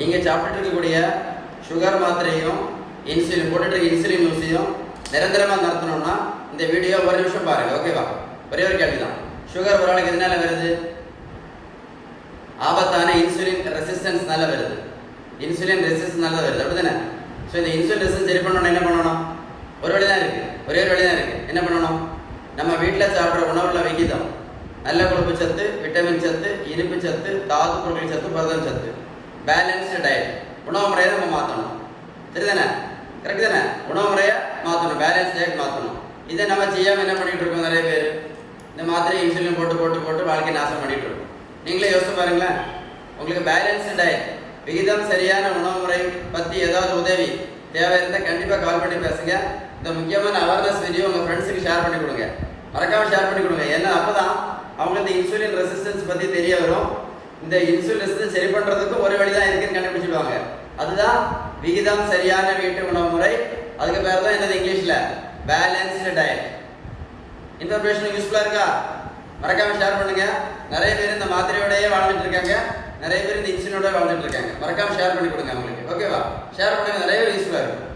நீங்கள் சாப்பிட்டுட்டு இருக்கக்கூடிய சுகர் மாத்திரையும் இன்சுலின் போட்டுட்டு இன்சுலின் ஊசியும் நிரந்தரமாக நடத்தணும்னா இந்த வீடியோ ஒரு நிமிஷம் பாருங்கள். ஓகேவா? ஒரே ஒரு கேள்வி தான். சுகர் ஒரு ஆளுக்கு எதனால வருது? ஆபத்தான இன்சுலின் ரெசிஸ்டன்ஸ்னால வருது. இன்சுலின் ரெசிஸ்டன்ஸ்னால வருது, அப்படி தானே? ஸோ இந்த இன்சுலின் ரெசிஸ்டன்ஸ் சரி பண்ணணும்னா என்ன பண்ணணும்? ஒரு வழி தான் இருக்குது, ஒரே ஒரு வழி தான் இருக்குது. என்ன பண்ணணும்? நம்ம வீட்டில் சாப்பிட்ற உணவுல விகிதம், நல்ல கொழுப்பு சத்து, விட்டமின் சத்து, இனிப்பு சத்து, தாது பொருட்கள் சத்து, புரதம் சத்து, பேலன்ஸ்டு டயட், உணவு முறையை நம்ம மாற்றணும். சரி தானே? கரெக்ட் தானே? உணவு முறையை மாற்றணும், பேலன்ஸ் டயட் மாற்றணும். இதை நம்ம செய்யாமல் என்ன பண்ணிகிட்டு இருக்கோம்? நிறைய பேர் இந்த மாத்திரை இன்சுலின் போட்டு போட்டு போட்டு வாழ்க்கை நாசம் பண்ணிகிட்டு இருக்கோம். நீங்களே யோசிச்சு பாருங்களேன். உங்களுக்கு பேலன்ஸ்டு டயட், விகிதம் சரியான உணவு முறை பற்றி ஏதாவது உதவி தேவை இருந்தால் கண்டிப்பாக கால் பண்ணி பேசுங்க. இந்த முக்கியமான அவேர்னஸ் வீடியோ உங்கள் ஃப்ரெண்ட்ஸுக்கு ஷேர் பண்ணி கொடுங்க. மறக்காமல் ஷேர் பண்ணி கொடுங்க. ஏன்னா அப்போ தான் அவங்களுக்கு இந்த இன்சுலின் ரெசிஸ்டன்ஸ் பற்றி தெரிய வரும். இந்த இன்சுலின் ரெசிஸ்டன்ஸ் சரி பண்ணுறதுக்கு ஒரு வழி தான் இருக்குன்னு கண்டுபிடிச்சிடுவாங்க. அதுதான் விகிதம் சரியான வீட்டு உணவு முறை. அதுக்கு பேர் தான் என்னது இங்கிலீஷில்? Balanced diet. இன்ஃபர்மேஷன் யூஸ்ஃபுல்லாக இருக்கா? மறக்காமல் ஷேர் பண்ணுங்க. நிறைய பேர் இந்த மாத்திரையோடய வாழ்ந்துட்டு இருக்காங்க, நிறைய பேர் இந்த இன்சுலினோட வாழ்ந்துட்டு இருக்காங்க. மறக்காமல் ஷேர் பண்ணி கொடுங்க அவங்களுக்கு. ஓகேவா? ஷேர் பண்ணுங்க, நிறைய பேர் யூஸ்ஃபுல்லாக இருக்கும்.